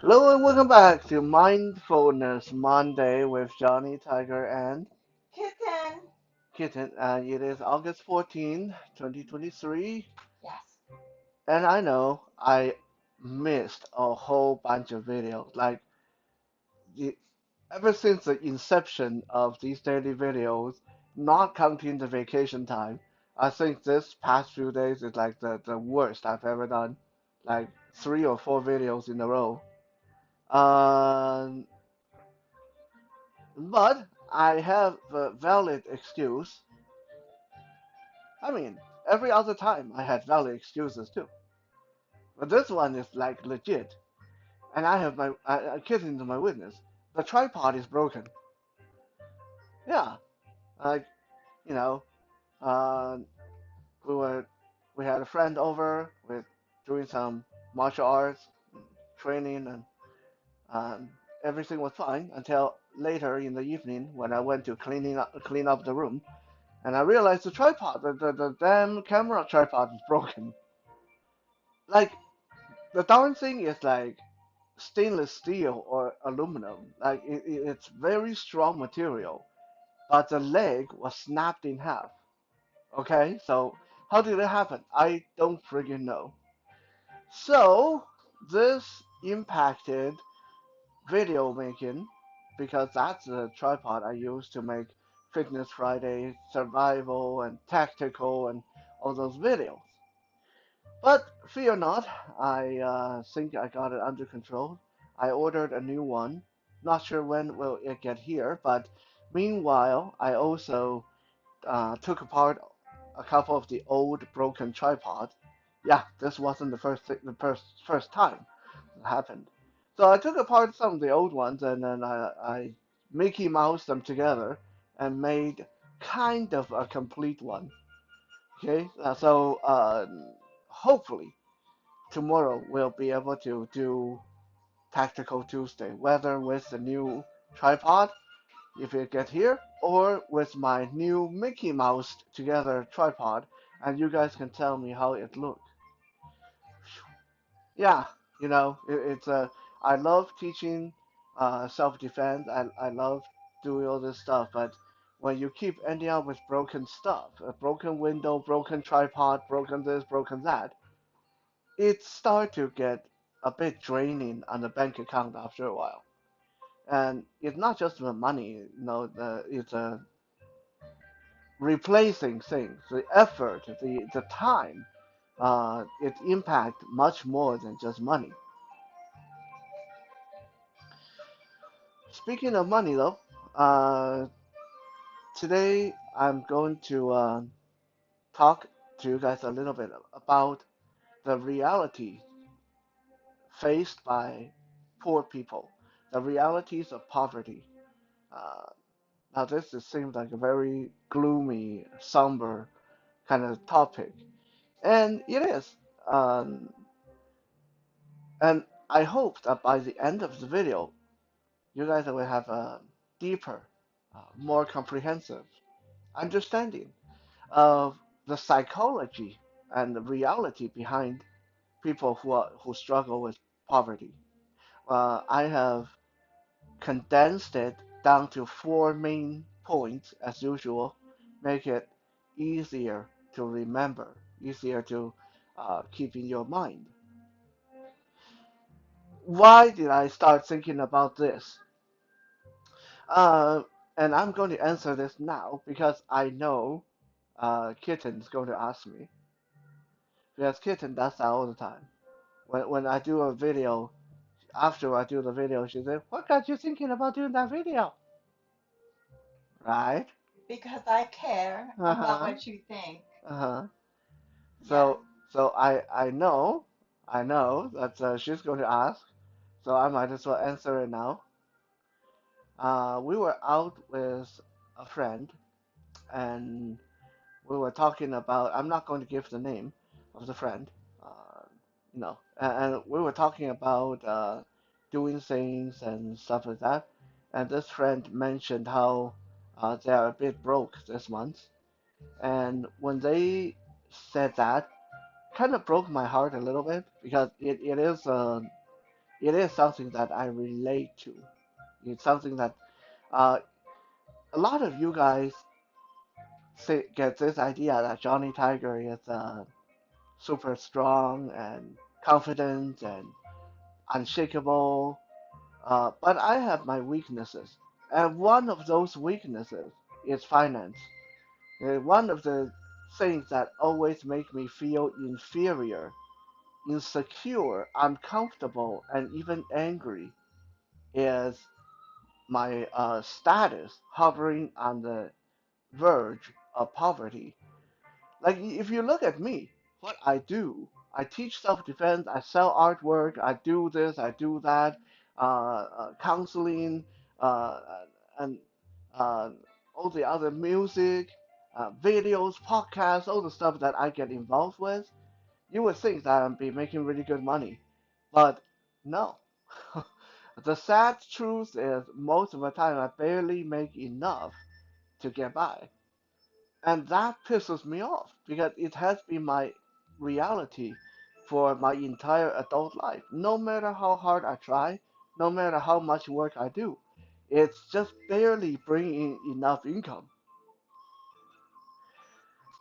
Hello and welcome back to Mindfulness Monday with Johnny Tiger and Kitten. Kitten. And it is August 14, 2023. Yes. And I know I missed a whole bunch of videos. Like, the, ever since the inception of these daily videos, not counting the vacation time, I think this past few days is like the worst I've ever done. Like, three or four videos in a row. Um, But I have a valid excuse. I mean, every other time I had valid excuses too. But this one is like legit. And I have I kid into my witness. The tripod is broken. Yeah, like, you know, uh, we were, we had a friend over with doing some martial arts training and um, everything was fine until later in the evening when I went to clean up the room. And I realized the tripod, the damn camera tripod is broken. Like, the darn thing is like stainless steel or aluminum. Like, it's very strong material, but the leg was snapped in half. Okay, so how did it happen? I don't friggin' know. So, this impacted video making because that's the tripod I use to make Fitness Friday, survival, and tactical, and all those videos. But fear not, I think I got it under control. I ordered a new one. Not sure when will it get here, but meanwhile, I also took apart a couple of the old broken tripods. Yeah, this wasn't the first time it happened. So I took apart some of the old ones and then I Mickey Mouse them together and made kind of a complete one. Okay, hopefully tomorrow we'll be able to do Tactical Tuesday, whether with the new tripod, if it get here, or with my new Mickey Mouse together tripod, and you guys can tell me how it looks. Yeah, it's a. I love teaching self-defense. I love doing all this stuff, but when you keep ending up with broken stuff, a broken window, broken tripod, broken this, broken that, it start to get a bit draining on the bank account after a while. And it's not just the money, it's replacing things, the effort, the time. It impact much more than just money. Speaking of money, though, uh, today I'm going to talk to you guys a little bit about the reality faced by poor people, the realities of poverty. Uh, Now, seems like a very gloomy, somber kind of topic, and it is. Um, and I hope that by the end of the video, you guys will have a deeper, more comprehensive understanding of the psychology and the reality behind people who struggle with poverty. I have condensed it down to four main points as usual, make it easier to remember, easier to keep in your mind. Why did I start thinking about this? Uh, and I'm going to answer this now because I know Kitten's going to ask me. Because Kitten does that all the time. When I do a video, after I do the video, she said, "What got you thinking about doing that video?" Right? Because I care Uh about huh. what you think. Uh huh. Yes. So I know that she's going to ask, so I might as well answer it now. We were out with a friend, and we were talking about. I'm not going to give the name of the friend, uh, and we were talking about doing things and stuff like that. And this friend mentioned how they are a bit broke this month, and when they said that, kind of broke my heart a little bit because it is it is something that I relate to. It's something that uh, a lot of you guys get this idea that Johnny Tiger is super strong and confident and unshakable. But I have my weaknesses, and one of those weaknesses is finance. One of the things that always make me feel inferior, insecure, uncomfortable, and even angry is my status hovering on the verge of poverty. Like if you look at me, what I do, I teach self-defense, I sell artwork, I do this, I do that, counseling, uh, and uh, all the other music, videos, podcasts, all the stuff that I get involved with. You would think that I'd be making really good money, but no. The sad truth is most of the time I barely make enough to get by. And that pisses me off because it has been my reality for my entire adult life. No matter how hard I try, no matter how much work I do, it's just barely bringing enough income.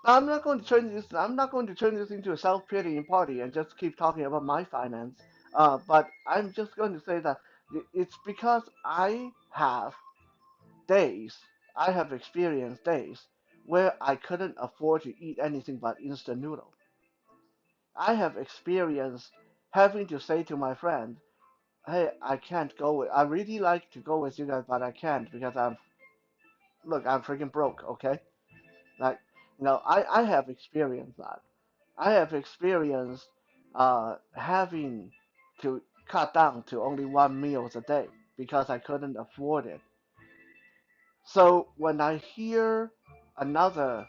Now, I'm not going to turn this into a self-pitying party and just keep talking about my finance. But I'm just going to say that it's because days, I have experienced days where I couldn't afford to eat anything but instant noodle. I have experienced having to say to my friend, "Hey, I can't go with. I really like to go with you guys, but I can't because I'm freaking broke." Okay, like I have experienced that. I have experienced having to cut down to only one meal a day because I couldn't afford it. So when I hear another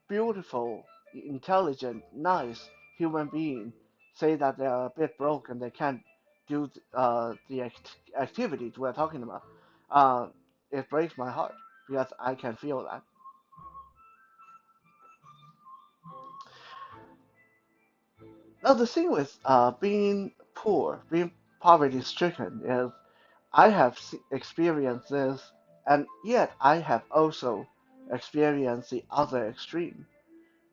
beautiful, intelligent, nice human being say that they are a bit broke and they can't do the activities we're talking about, uh, it breaks my heart because I can feel that. Now the thing with being poor, being poverty stricken, is I have experienced this, and yet I have also experienced the other extreme.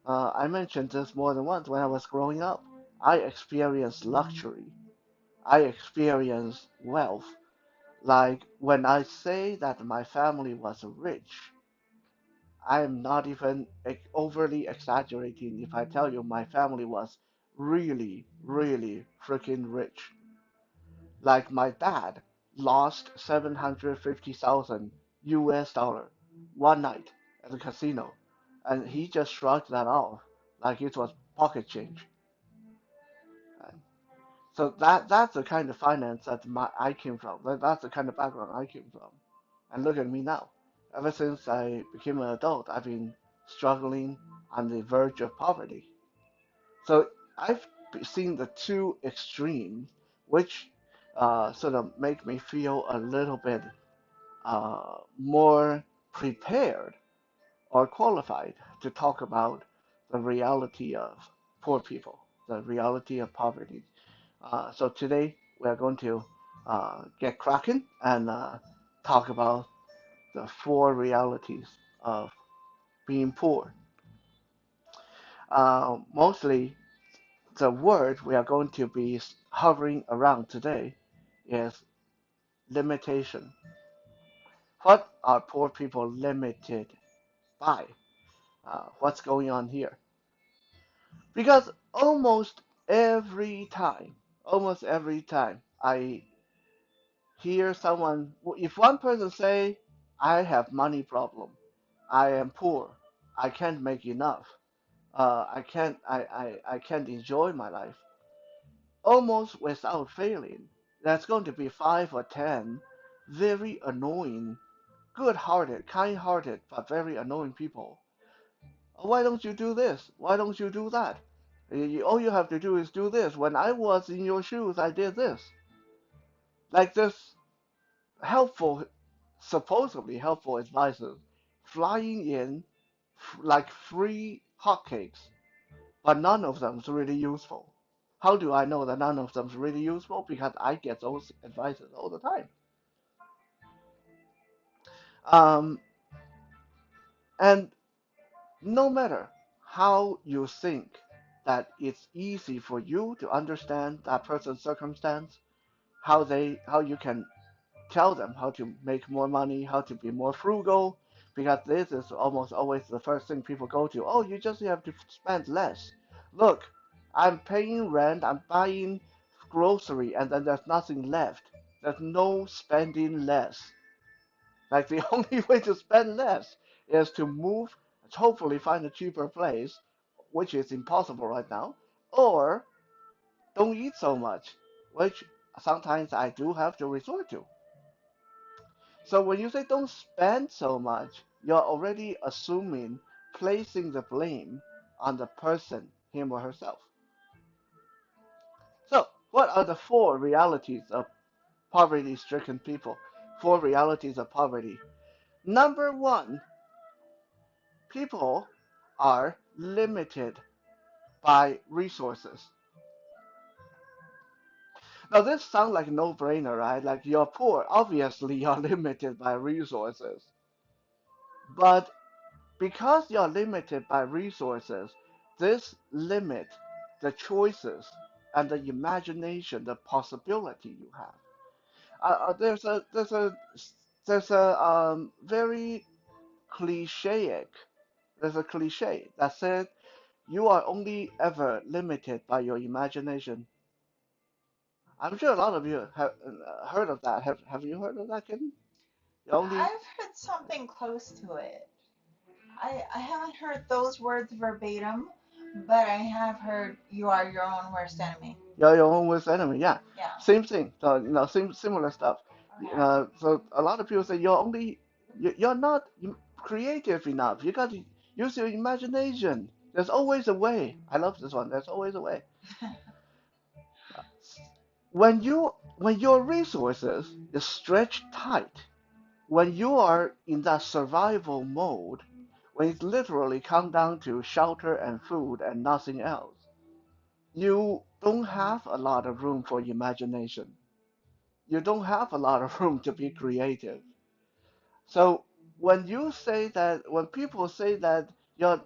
I mentioned this more than once. When I was growing up, I experienced luxury. I experienced wealth. Like when I say that my family was rich, I am not even overly exaggerating if I tell you my family was really, really freaking rich. Like my dad lost 750,000 US dollar one night at the casino, and he just shrugged that off like it was pocket change. So that's the kind of finance that I came from. That's the kind of background I came from. And look at me now. Ever since I became an adult, I've been struggling on the verge of poverty. So I've seen the two extremes, which sort of make me feel a little bit more prepared or qualified to talk about the reality of poor people, the reality of poverty. So today we are going to get cracking and talk about the four realities of being poor. Mostly, the word we are going to be hovering around today is limitation. What are poor people limited by? What's going on here? Because almost every time I hear someone, if one person say, I have money problem, I am poor, I can't make enough, I can't enjoy my life, almost without failing, there's going to be 5 or 10 very annoying, good-hearted, kind-hearted, but very annoying people. Why don't you do this? Why don't you do that? All you have to do is do this. When I was in your shoes, I did this. Like this helpful, supposedly helpful advices flying in like free hotcakes, but none of them is really useful. How do I know that none of them is really useful? Because I get those advices all the time. Um, and no matter how you think that it's easy for you to understand that person's circumstance, how you can tell them how to make more money, how to be more frugal, because this is almost always the first thing people go to. Oh, you just have to spend less. Look, I'm paying rent, I'm buying grocery, and then there's nothing left. There's no spending less. Like the only way to spend less is to move, hopefully find a cheaper place, which is impossible right now, or don't eat so much, which sometimes I do have to resort to. So when you say don't spend so much, you're already assuming placing the blame on the person, him or herself. So what are the four realities of poverty-stricken people? Four realities of poverty. Number one, people are limited by resources. Now this sounds like a no-brainer, right? Like you're poor, obviously you're limited by resources. But because you're limited by resources, this limit the choices and the imagination, the possibility you have. There's a very clichéic there's a cliche that says you are only ever limited by your imagination. I'm sure a lot of you have heard of that. Have you heard of that, Kitten? You only I've heard something close to it. I haven't heard those words verbatim, but I have heard you are your own worst enemy. you're your own worst enemy. Yeah, Yeah. same thing. So similar stuff. Okay. So a lot of people say you're not creative enough. You got to use your imagination. There's always a way. I love this one. There's always a way. When your resources is stretched tight, when you are in that survival mode, when it literally comes down to shelter and food and nothing else, you don't have a lot of room for imagination. You don't have a lot of room to be creative. So when people say that you're,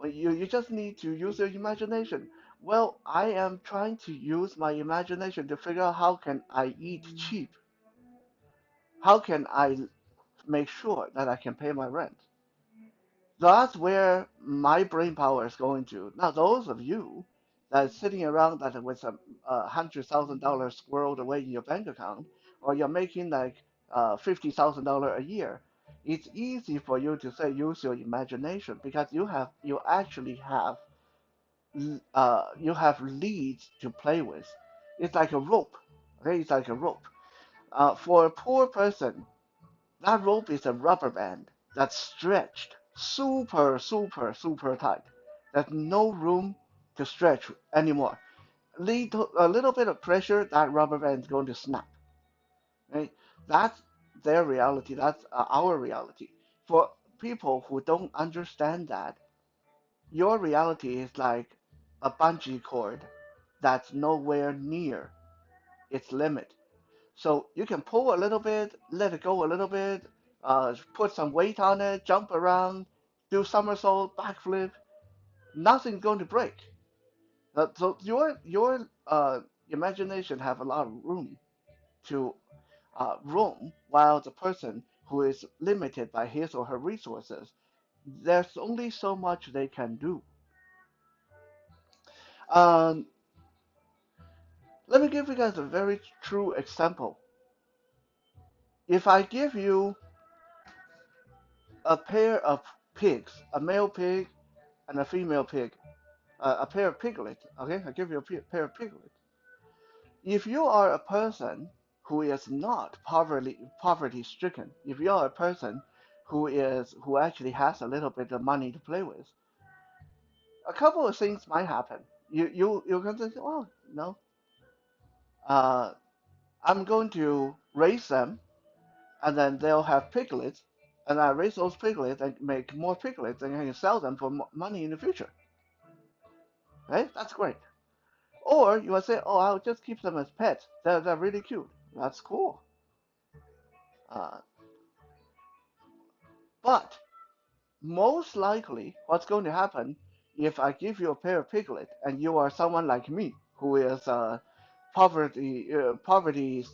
you just need to use your imagination, well, I am trying to use my imagination to figure out how can I eat cheap? How can I make sure that I can pay my rent? That's where my brain power is going to. Now, those of you that are sitting around that with $100,000 squirreled away in your bank account, or you're making like $50,000 a year, it's easy for you to say use your imagination because you have leads to play with. It's like a rope. Okay, it's like a rope. For a poor person, that rope is a rubber band that's stretched super, super, super tight. There's no room to stretch anymore. A little bit of pressure, that rubber band is going to snap. Right? That's their reality. That's our reality. For people who don't understand that, your reality is like a bungee cord that's nowhere near its limit. So you can pull a little bit, let it go a little bit, put some weight on it, jump around, do somersault, backflip. Nothing's going to break. So your imagination have a lot of room to roam, while the person who is limited by his or her resources, there's only so much they can do. Um, Let me give you guys a very true example. If I give you a pair of pigs, a male pig and a female pig, a pair of piglets. Okay, I give you a pair of piglets. If you are a person who is not poverty stricken, if you are a person who actually has a little bit of money to play with, a couple of things might happen. You're going to say, oh no, uh, I'm going to raise them, and then they'll have piglets, and I raise those piglets and make more piglets, and I can sell them for money in the future. Right? That's great. Or you will say, oh, I'll just keep them as pets. They're really cute. That's cool. Uh, but most likely, what's going to happen if I give you a pair of piglet and you are someone like me who is poverty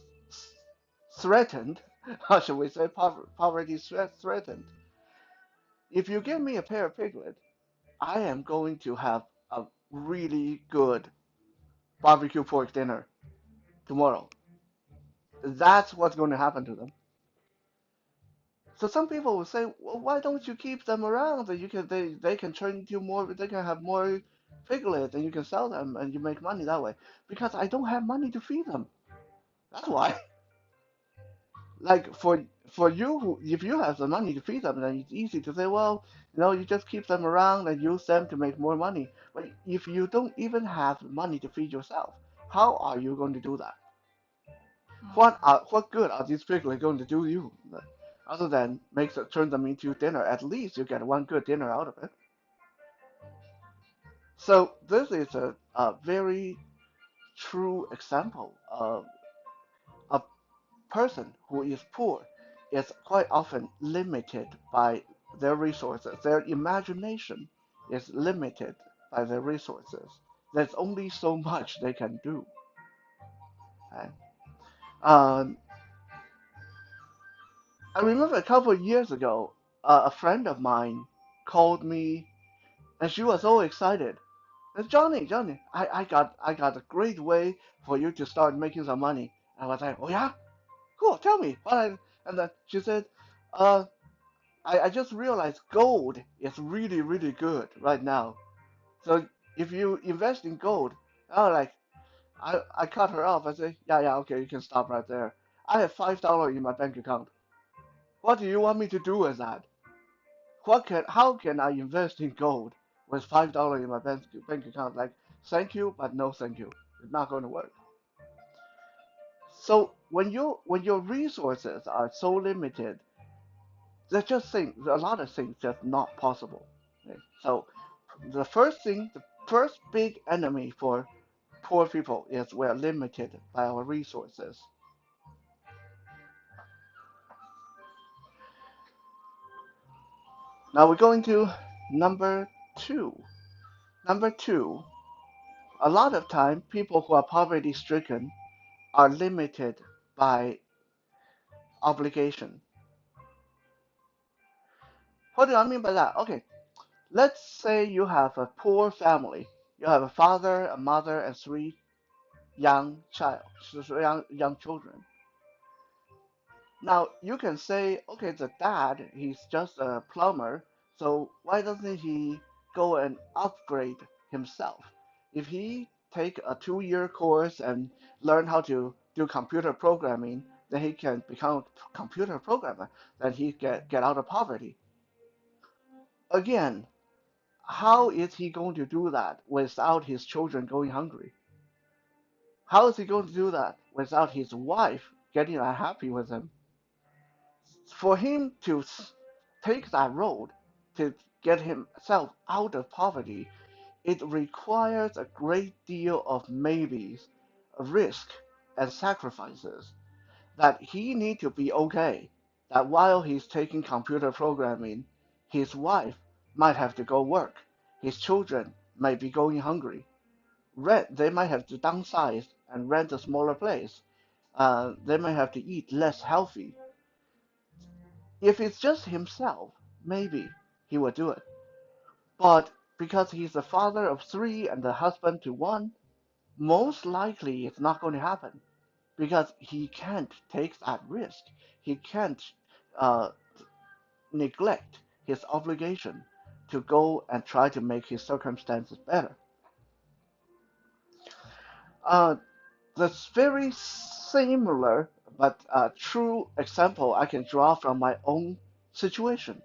threatened, how should we say poverty threatened? If you give me a pair of piglet, I am going to have a really good barbecue pork dinner tomorrow. That's what's going to happen to them. So some people will say, well, why don't you keep them around? And they can turn into more, they can have more piglets and you can sell them and you make money that way. Because I don't have money to feed them. That's why. Like for you, if you have the money to feed them, then it's easy to say, well, you just keep them around and use them to make more money. But if you don't even have money to feed yourself, how are you going to do that? What good are these piglets going to do you? Other than turn them into dinner, at least you get one good dinner out of it. So this is a very true example of a person who is poor is quite often limited by their resources. Their imagination is limited by their resources. There's only so much they can do. Okay? Um, I remember a couple of years ago, a friend of mine called me, and she was so excited. Johnny, I got a great way for you to start making some money. I was like, oh yeah, cool. Tell me. And then she said, uh, I just realized gold is really really good right now. So if you invest in gold, I was like, I cut her off. I say, yeah, okay, you can stop right there. I have $5 in my bank account. What do you want me to do with that? How can I invest in gold with $5 in my bank account? Like, thank you, but no thank you. It's not going to work. So when your resources are so limited, there's just things, a lot of things just not possible. Okay? So the first big enemy for poor people is we're limited by our resources. Now we're going to number two. Number two, a lot of time people who are poverty stricken are limited by obligation. What do I mean by that? Okay, let's say you have a poor family. You have a father, a mother, and three young children. Now you can say, okay, the dad, he's just a plumber, so why doesn't he go and upgrade himself? If he take a 2 year course and learn how to do computer programming, then he can become a computer programmer. Then he get out of poverty. Again, how is he going to do that without his children going hungry? How is he going to do that without his wife getting unhappy with him? For him to take that road to get himself out of poverty, it requires a great deal of maybes, risk, and sacrifices that he need to be okay. That while he's taking computer programming, his wife might have to go work. His children might be going hungry. They might have to downsize and rent a smaller place. They might have to eat less healthy. If it's just himself, maybe he would do it. But because he's the father of three and the husband to one, most likely it's not going to happen because he can't take that risk. He can't uh, neglect his obligation to go and try to make his circumstances better. Uh, that's very similar but true example I can draw from my own situation.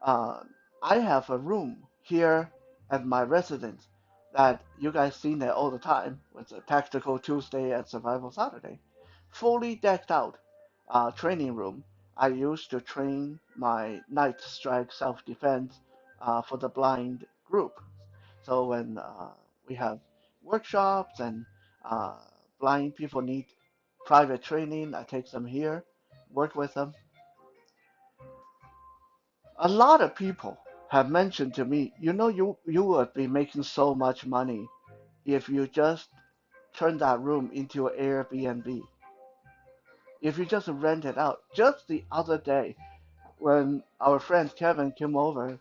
Uh, I have a room here at my residence that you guys see there all the time with a Tactical Tuesday and Survival Saturday. Fully decked out training room. I used to train my night strike self-defense for the blind group. So when we have workshops and uh, blind people need private training. I take them here, work with them. A lot of people have mentioned to me, you would be making so much money if you just turn that room into an Airbnb. If you just rent it out. Just the other day, when our friend Kevin came over,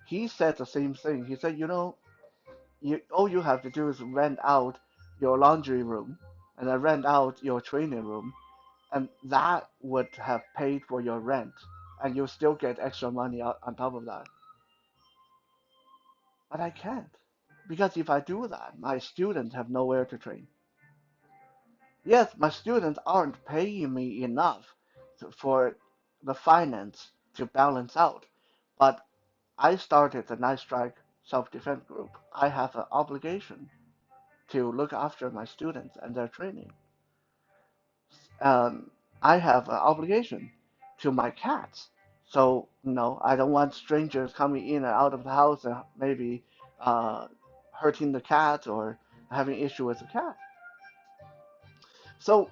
he said the same thing. He said, all you have to do is rent out your laundry room and then rent out your training room, and that would have paid for your rent, and you still get extra money on top of that. But I can't, because if I do that, my students have nowhere to train. Yes, my students aren't paying me enough for the finance to balance out, but I started the Night Strike self-defense group. I have an obligation to look after my students and their training. Um, I have an obligation to my cats. So, I don't want strangers coming in and out of the house and maybe uh, hurting the cat or having issue with the cat. So,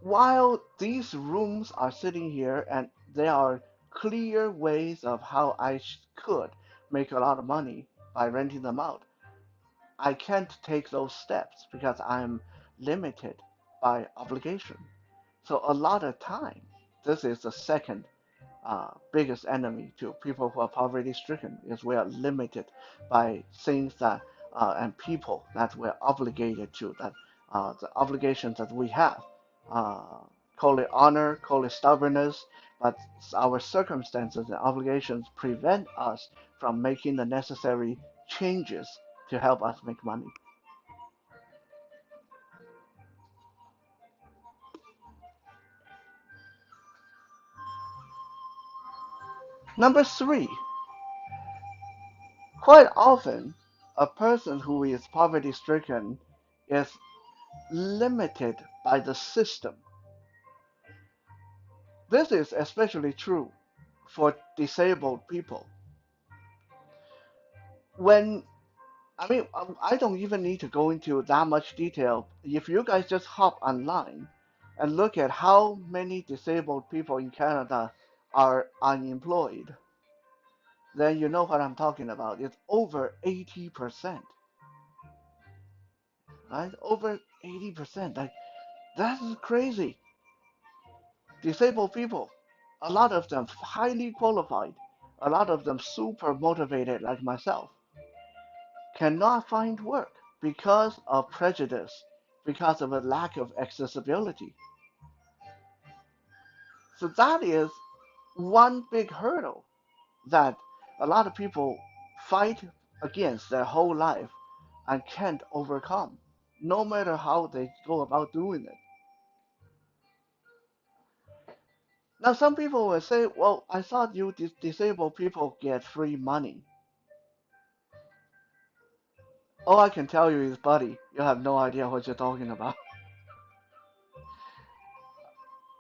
while these rooms are sitting here and there are clear ways of how I could make a lot of money by renting them out, I can't take those steps because I'm limited by obligation. So a lot of time, this is the second biggest enemy to people who are poverty stricken is we are limited by things that and people that we're obligated to, that the obligations that we have. Uh, call it honor, call it stubbornness, but our circumstances and obligations prevent us from making the necessary changes to help us make money. Number three, quite often, a person who is poverty stricken is limited by the system. This is especially true for disabled people. When I don't even need to go into that much detail. If you guys just hop online and look at how many disabled people in Canada are unemployed, then you know what I'm talking about. It's over 80%, right? Over 80%. Like, that's crazy. Disabled people, a lot of them highly qualified, a lot of them super motivated like myself, cannot find work because of prejudice, because of a lack of accessibility. So that is one big hurdle that a lot of people fight against their whole life and can't overcome, no matter how they go about doing it. Now, some people will say, well, I thought you disabled people get free money. All I can tell you is, buddy, you have no idea what you're talking about.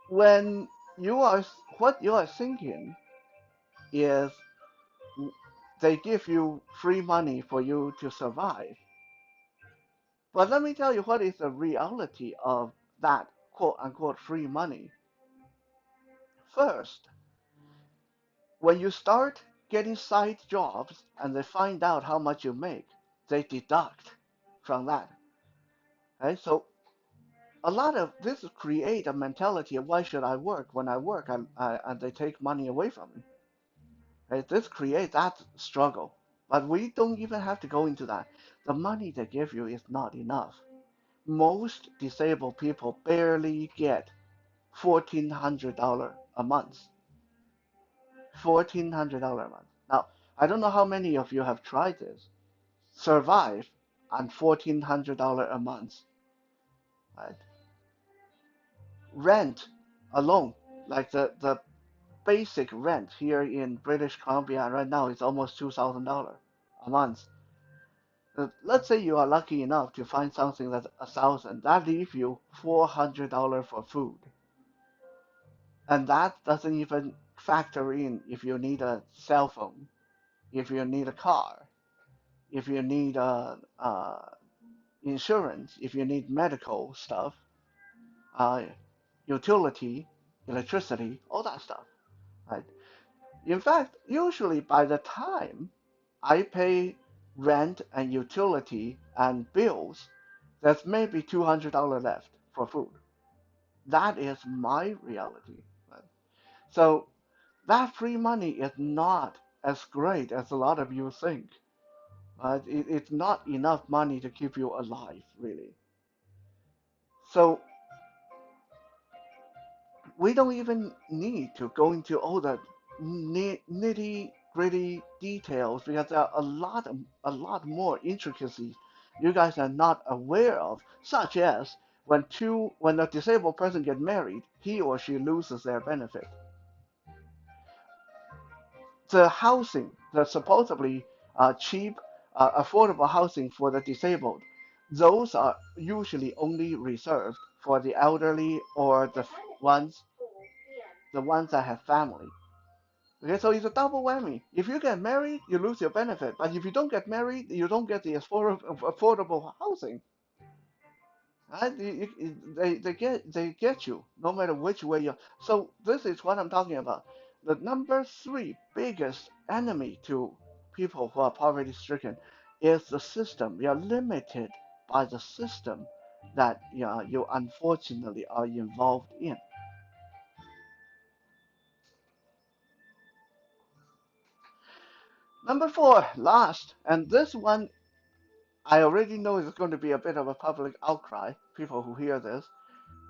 When you are, what you are thinking is they give you free money for you to survive. But let me tell you what is the reality of that quote unquote free money. First, when you start getting side jobs and they find out how much you make, they deduct from that. Right? So a lot of this create a mentality of why should I work when I work and they take money away from me. Right? This creates that struggle. But we don't even have to go into that. The money they give you is not enough. Most disabled people barely get $1,400 a month. $1,400 a month. Now, I don't know how many of you have tried this. Survive on $1,400 a month. Right? Rent alone, like the basic rent here in British Columbia right now is almost $2,000 a month. Let's say you are lucky enough to find something that's 1,000. That leaves you $400 for food, and that doesn't even factor in if you need a cell phone, if you need a car, if you need insurance if you need medical stuff, uh, utility, electricity, all that stuff, right? In fact, usually by the time I pay rent and utility and bills, there's maybe $200 left for food. That is my reality. Right? So that free money is not as great as a lot of you think. It's not enough money to keep you alive, really. So we don't even need to go into all the nitty gritty details because there are a lot more intricacies you guys are not aware of, such as when a disabled person get married, he or she loses their benefit. The housing, the supposedly cheap, affordable housing for the disabled, those are usually only reserved for the elderly or the ones that have family. Okay, so it's a double whammy. If you get married, you lose your benefit, but if you don't get married, you don't get the affordable housing. Right? They get you no matter which way you. So this is what I'm talking about. The number three biggest enemy to people who are poverty stricken is the system. We are limited by the system that you unfortunately are involved in. Number four, last, and this one I already know is going to be a bit of a public outcry, people who hear this,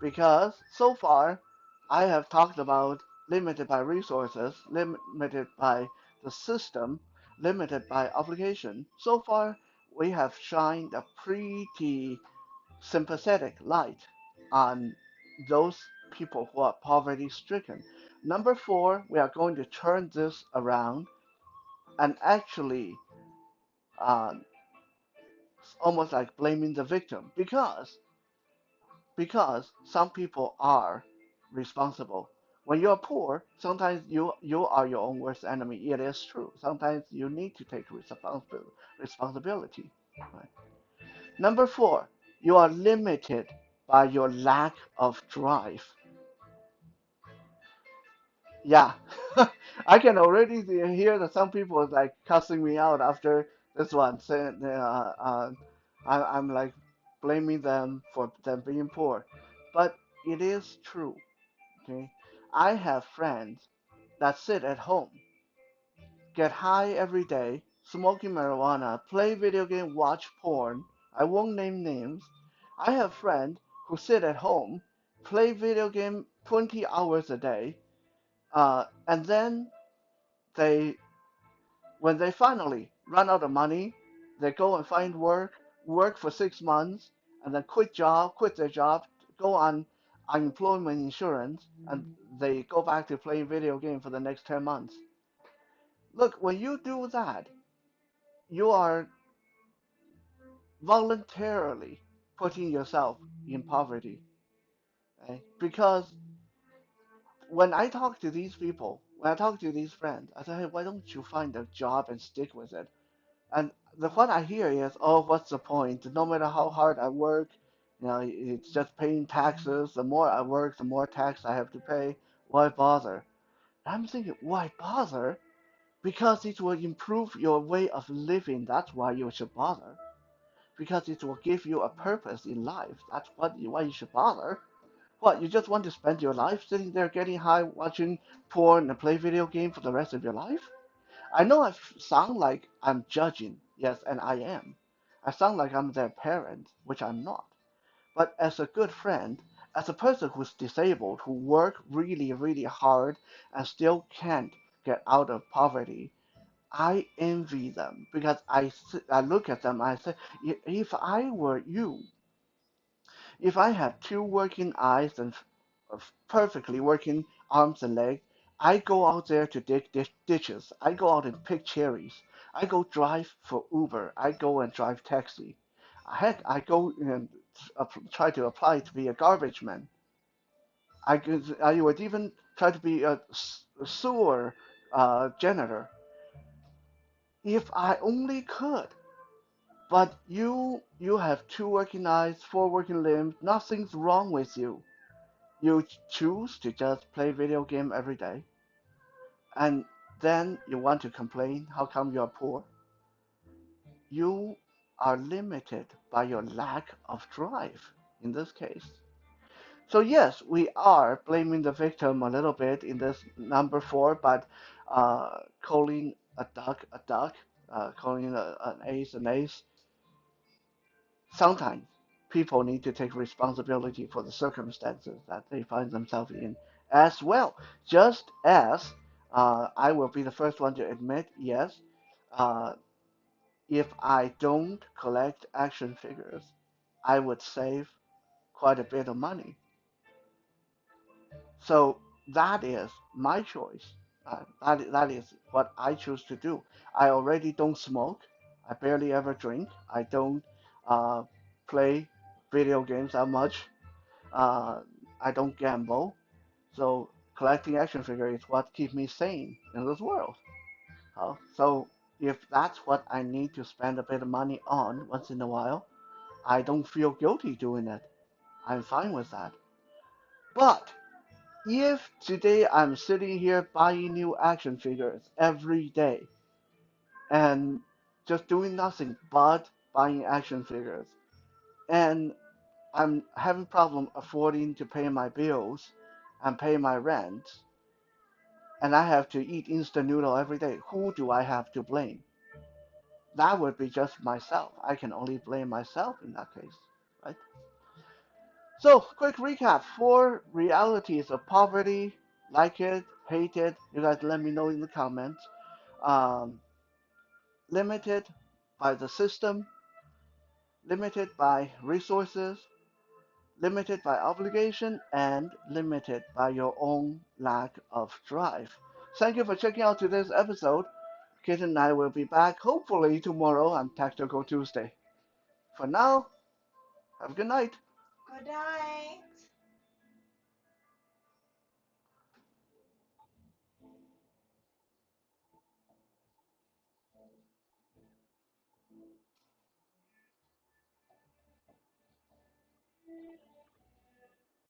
because so far I have talked about limited by resources, limited by the system, limited by obligation. So far, we have shined a pretty sympathetic light on those people who are poverty stricken. Number four, we are going to turn this around and actually uh, almost like blaming the victim because some people are responsible. When you're poor, sometimes you are your own worst enemy. It is true. Sometimes you need to take responsibility. Right? Number four, you are limited by your lack of drive. Yeah, I can already hear that some people are like cussing me out after this one, saying I'm like blaming them for them being poor, but it is true. Okay, I have friends that sit at home, get high every day, smoking marijuana, play video game, watch porn. I won't name names. I have friends who sit at home, play video game 20 hours a day, and then they when they finally run out of money, they go and find work, work for 6 months, and then quit their job, go on unemployment insurance, and they go back to playing video game for the next 10 months. Look, when you do that, you are voluntarily putting yourself in poverty. Okay? Because when I talk to these friends, I say, hey, why don't you find a job and stick with it? And what I hear is, oh, what's the point? No matter how hard I work, it's just paying taxes. The more I work, the more tax I have to pay. Why bother? I'm thinking, why bother? Because it will improve your way of living. That's why you should bother. Because it will give you a purpose in life. That's why you should bother. What, you just want to spend your life sitting there getting high, watching porn, and play video game for the rest of your life? I know I sound like I'm judging, yes, and I am. I sound like I'm their parent, which I'm not. But as a good friend, as a person who's disabled, who work really, really hard and still can't get out of poverty, I envy them because I look at them, I say, if I were you, if I had two working eyes and perfectly working arms and legs, I go out there to dig ditches. I go out and pick cherries. I go drive for Uber. I go and drive taxi. Heck, I go and try to apply to be a garbage man. I would even try to be a sewer janitor if I only could. But you have two working eyes, four working limbs, nothing's wrong with you. You choose to just play video game every day, and then you want to complain how come you're poor. You are limited by your lack of drive in this case. So yes, we are blaming the victim a little bit in this number four, but calling a duck, calling an ace an ace, sometimes people need to take responsibility for the circumstances that they find themselves in as well. Just as I will be the first one to admit, yes, uh, if I don't collect action figures, I would save quite a bit of money. So that is my choice. That is what I choose to do. I already don't smoke. I barely ever drink. I don't uh, play video games that much. Uh, I don't gamble. So collecting action figures is what keeps me sane in this world. So if that's what I need to spend a bit of money on once in a while, I don't feel guilty doing it. I'm fine with that. But if today I'm sitting here buying new action figures every day and just doing nothing but buying action figures, and I'm having problem affording to pay my bills and pay my rent, and I have to eat instant noodle every day, who do I have to blame? That would be just myself. I can only blame myself in that case, right? So, quick recap: four realities of poverty. Like it, hate it. You guys let me know in the comments. Um, Limited by the system, limited by resources, limited by obligation, and limited by your own lack of drive. Thank you for checking out today's episode. Kitten and I will be back hopefully tomorrow on Tactical Tuesday. For now, have a good night. Good night.